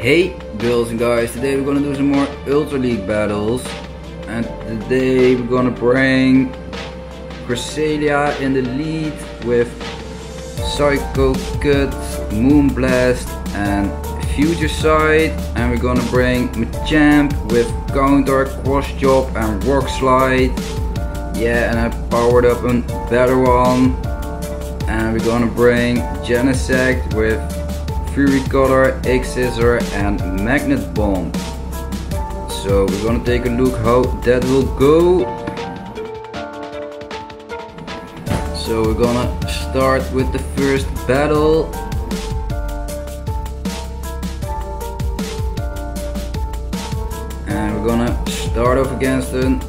Hey girls and guys, today we're gonna do some more Ultra League battles, and today we're gonna bring Cresselia in the lead with Psycho Cut, Moonblast and Future Sight, and we're gonna bring Machamp with Counter, Cross Chop and Rock Slide. Yeah, and I powered up a better one. And we're gonna bring Genesect with Fury Color, X-Scissor and Magnet Bomb. So we're gonna take a look how that will go. So we're gonna start with the first battle. And we're gonna start off against an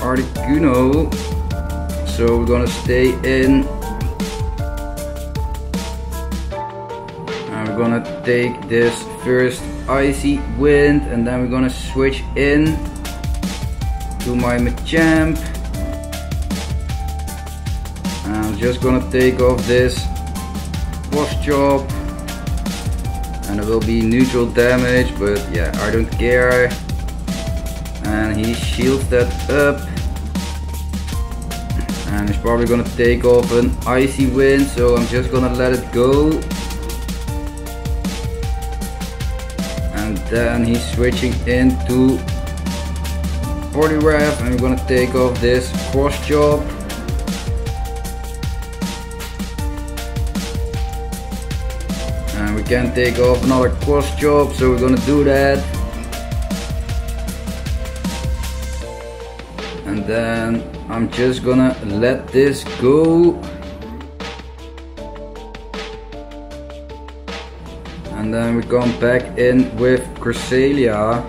Articuno. So we're gonna stay in. We're gonna take this first Icy Wind and then we're gonna switch in to my Machamp. I'm just gonna take off this Cross Chop and it will be neutral damage, but yeah, I don't care. And he shields that up and he's probably gonna take off an Icy Wind, so I'm just gonna let it go. And then he's switching into Poliwrath and we're gonna take off this Cross Chop. And we can take off another Cross Chop, so we're gonna do that. And then I'm just gonna let this go. And then we come back in with Cresselia.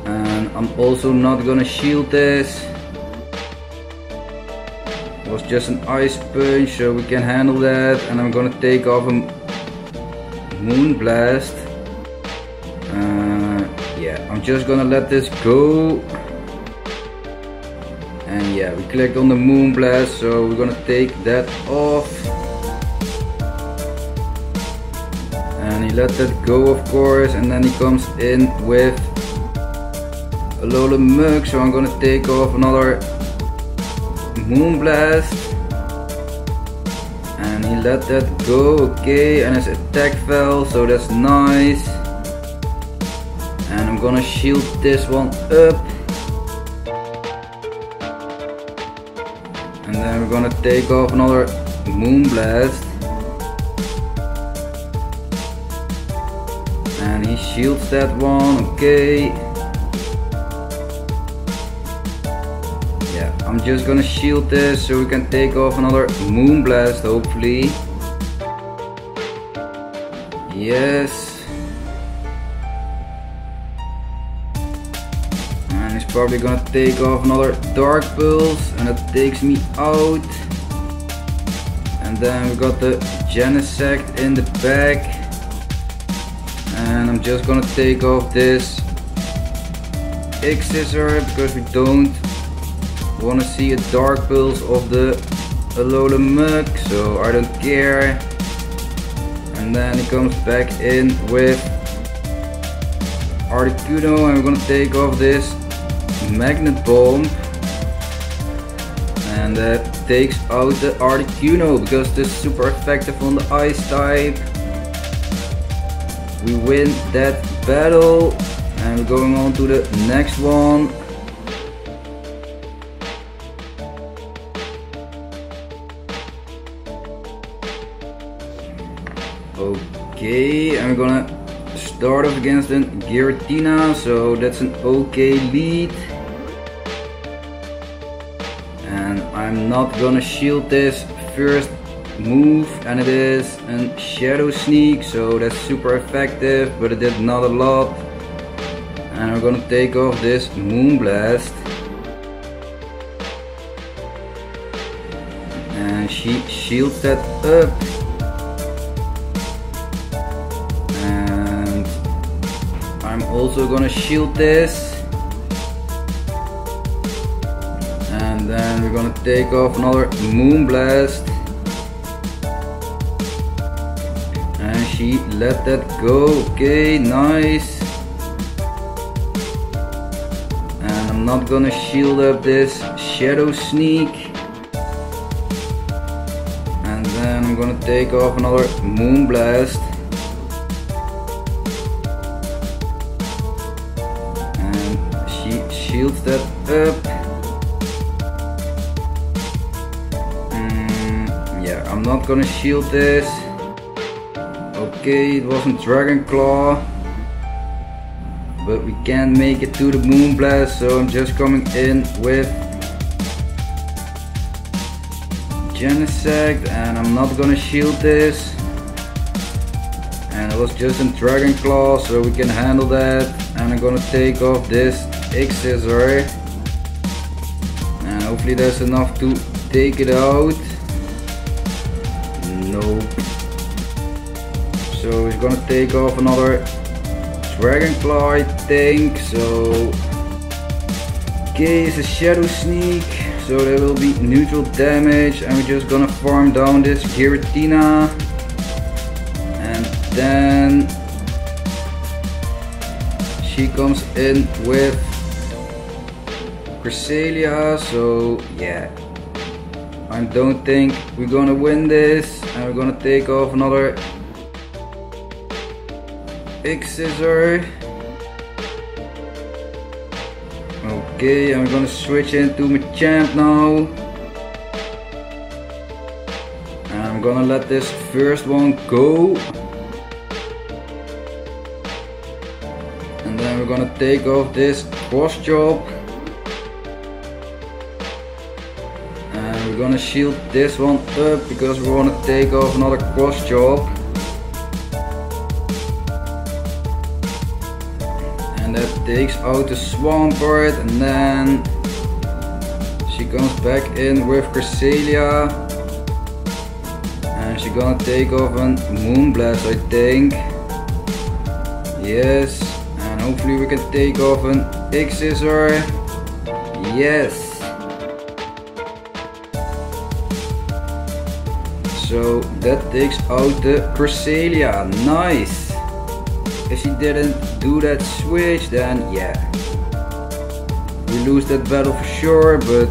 And I'm also not gonna shield this. It was just an Ice Punch, so we can handle that. And I'm gonna take off a Moonblast. Yeah, I'm just gonna let this go. And yeah, we clicked on the Moonblast, so we're gonna take that off. And he let that go, of course, and then he comes in with a Alola Mug, so I'm gonna take off another Moonblast. And he let that go, okay, and his attack fell, so that's nice. And I'm gonna shield this one up. And then we're gonna take off another Moonblast. And he shields that one, okay. Yeah, I'm just gonna shield this so we can take off another Moonblast, hopefully. Yes. And he's probably gonna take off another Dark Pulse, and it takes me out. And then we got the Genesect in the back. And I'm just gonna take off this X-Scissor because we don't want to see a Dark Pulse of the Alola Mug, so I don't care. And then he comes back in with Articuno and we're gonna take off this Magnet Bomb. And that takes out the Articuno because this is super effective on the Ice type. We win that battle and we're going on to the next one. Okay, and we're gonna start off against a Giratina, so that's an okay lead. And I'm not gonna shield this first move, and it is a Shadow Sneak, so that's super effective, but it did not a lot. And we're gonna take off this Moonblast. And she shields that up. And I'm also gonna shield this. And then we're gonna take off another Moonblast. And she let that go. Okay, nice. And I'm not gonna shield up this Shadow Sneak. And then I'm gonna take off another Moonblast. And she shields that up. Yeah, I'm not gonna shield this. Okay, it wasn't Dragon Claw. But we can't make it to the Moonblast, so I'm just coming in with Genesect, and I'm not gonna shield this. And it was just a Dragon Claw, so we can handle that. And I'm gonna take off this X-Scissor. And hopefully that's enough to take it out. Nope. So he's gonna take off another Dragon Claw, I think. So okay, it's a Shadow Sneak, so there will be neutral damage, and we're just gonna farm down this Giratina. And then she comes in with Cresselia, so yeah, I don't think we're gonna win this. And we're gonna take off another X-Scissor. Okay, I'm gonna switch into Machamp now. And I'm gonna let this first one go. And then we're gonna take off this Cross Chop. And we're gonna shield this one up because we wanna take off another Cross Chop. And that takes out the Swampert, and then she comes back in with Cresselia. And she's gonna take off a Moonblast, I think. Yes, and hopefully we can take off an X-Scissor. Yes. So that takes out the Cresselia. Nice. If she didn't do that switch, then yeah, we lose that battle for sure, but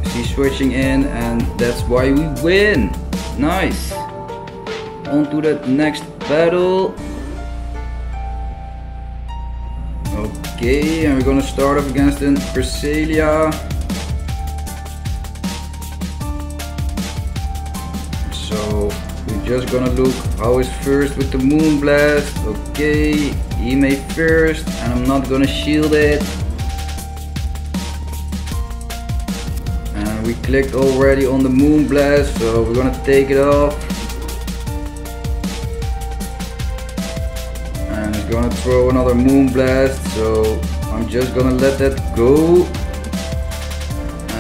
she's switching in, and that's why we win. Nice. On to the next battle. Okay, and we're gonna start off against an Cresselia. So we're just gonna look how is first with the Moonblast. Okay, he made first, and I'm not gonna shield it. And we clicked already on the Moonblast, so we're gonna take it off. And he's gonna throw another Moonblast, so I'm just gonna let that go.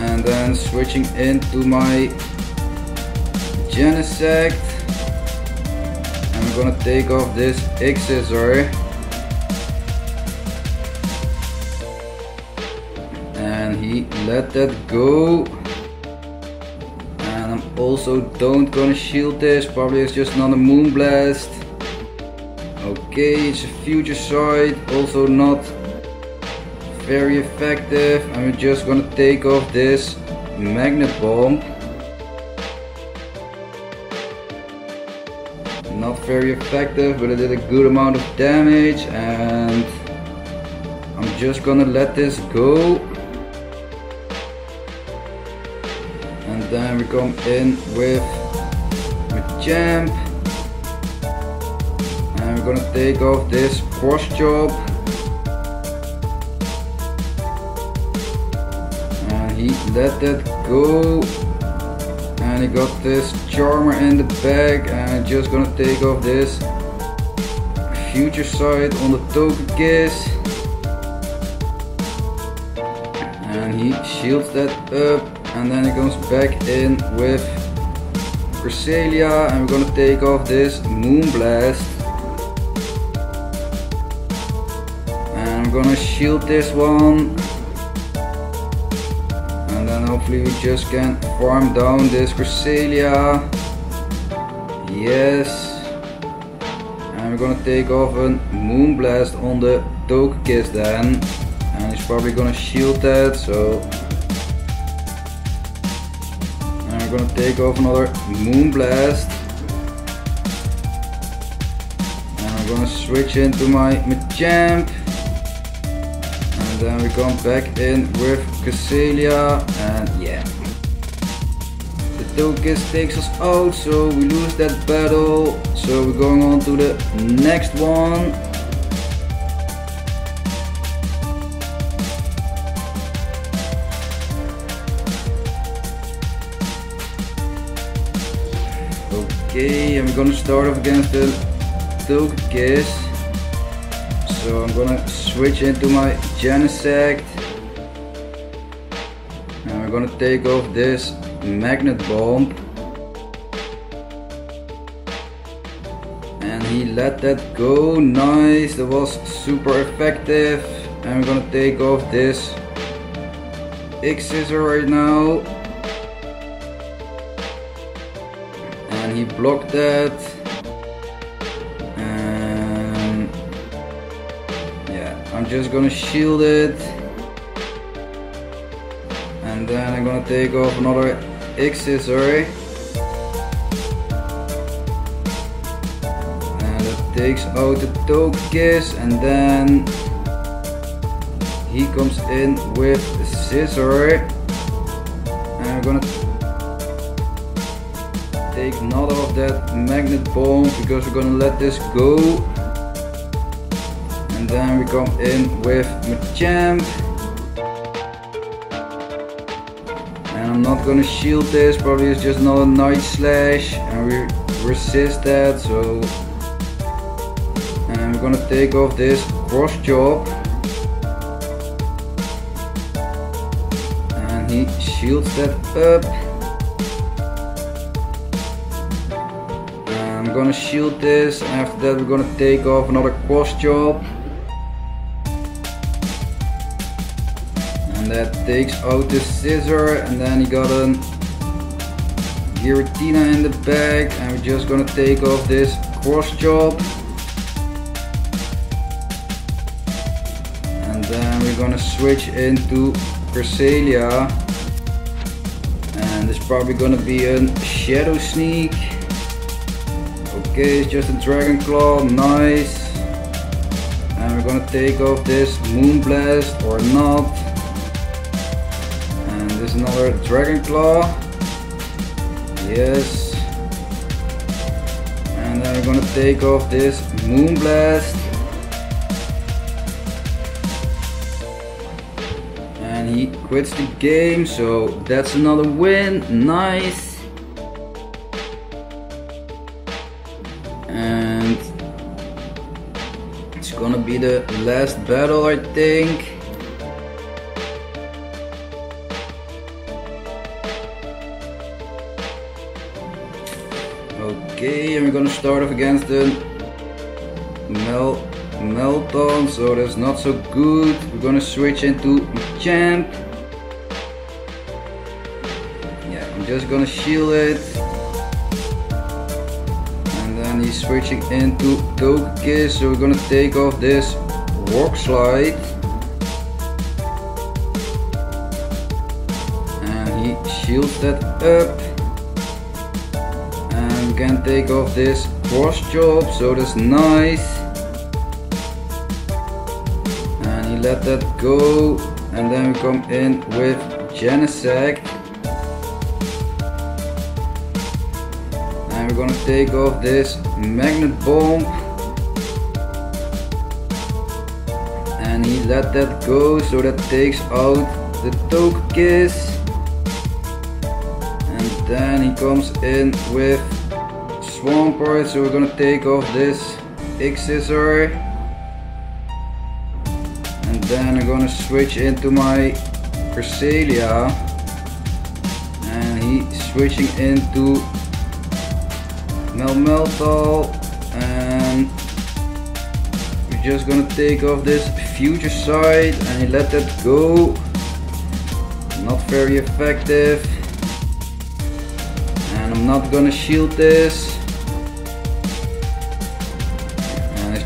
And then switching into my Genesect. I'm gonna take off this X-Scissor. And he let that go. And I'm also don't gonna shield this, probably it's just another Moonblast. Okay, it's a future sight, also not very effective. I'm just gonna take off this Magnet Bomb. Not very effective, but it did a good amount of damage, and I'm just gonna let this go. And then we come in with Machamp, and we're gonna take off this Cross Chop. And he let that go. And he got this Charmer in the bag, and I'm just gonna take off this Future Sight on the Togekiss. And he shields that up, and then he comes back in with Cresselia, and we're gonna take off this Moonblast. And I'm gonna shield this one. And then hopefully we just can farm down this Cresselia. Yes. And we're gonna take off a Moonblast on the Togekiss then. And he's probably gonna shield that, so. And we're gonna take off another Moonblast. And I'm gonna switch into my Machamp. And then we come back in with Cresselia, and yeah. The Togekiss takes us out, so we lose that battle. So we're going on to the next one. Okay, and we're gonna start off against the Togekiss. So I'm gonna switch into my Genesect. And we're gonna take off this Magnet Bomb. And he let that go, nice, that was super effective. And we're gonna take off this X-Scissor right now. And he blocked that. And yeah, I'm just gonna shield it. And then I'm gonna take off another X-Scissor. And it takes out the Togekiss, and then he comes in with the Scissor. And I'm gonna take another of that Magnet Bomb because we're gonna let this go. And then we come in with Machamp. And I'm not gonna shield this, probably it's just another Night Slash, and we resist that, so. And we're gonna take off this Cross Chop. And he shields that up. And I'm gonna shield this, and after that we're gonna take off another Cross Chop. And that takes out the Scissor, and then he got a Giratina in the back, and we're just gonna take off this Cross Chop. And then we're gonna switch into Cresselia. And it's probably gonna be a Shadow Sneak. Okay, it's just a Dragon Claw, nice. And we're gonna take off this Moonblast or not. There's another Dragon Claw. Yes. And then we're gonna take off this Moonblast. And he quits the game, so that's another win. Nice. And it's gonna be the last battle, I think. Okay, and we're gonna start off against the Melton, so that's not so good. We're gonna switch into Machamp. Yeah, I'm just gonna shield it. And then he's switching into Togekiss, so we're gonna take off this Rock Slide. And he shields that up. Can take off this Cross Chop, so that's nice. And he let that go, and then we come in with Genesect. And we're gonna take off this Magnet Bomb. And he let that go, so that takes out the Togekiss. And then he comes in with Swampert, so we're gonna take off this X-Scissor. And then I'm gonna switch into my Cresselia. And he's switching into Melmetal. And we're just gonna take off this Future Sight, and he let that go. Not very effective. And I'm not gonna shield this.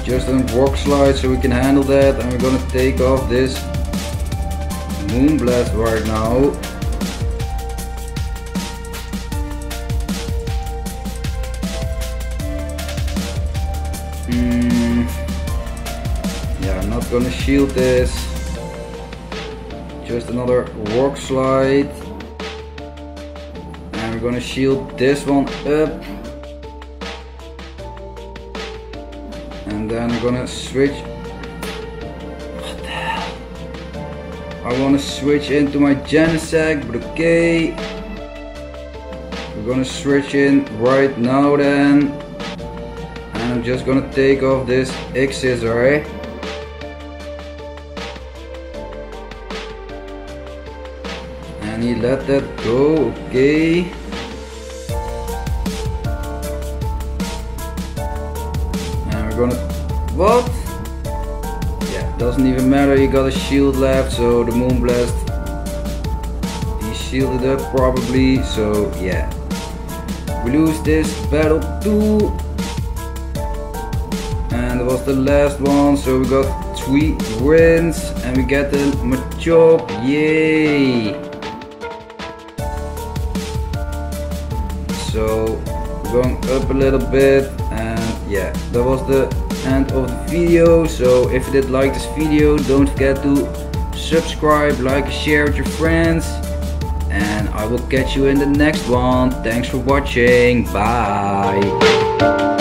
just a rock slide so we can handle that, and we're gonna take off this Moonblast right now. Yeah, I'm not gonna shield this. Just another rock slide. And we're gonna shield this one up. And then we're gonna switch. What the hell? I wanna switch into my Genesect, but okay. We're gonna switch in right now then. And I'm just gonna take off this X-Scissor, eh? And he let that go, okay. And we're gonna, what? Yeah, doesn't even matter, you got a shield left, so the Moonblast, he shielded up probably, so yeah. We lose this battle too. And that was the last one, so we got 3 wins and we get the Machamp, yay! So going up a little bit, and yeah, that was the end of the video. So if you did like this video, don't forget to subscribe, like, share with your friends, and I will catch you in the next one. Thanks for watching, bye!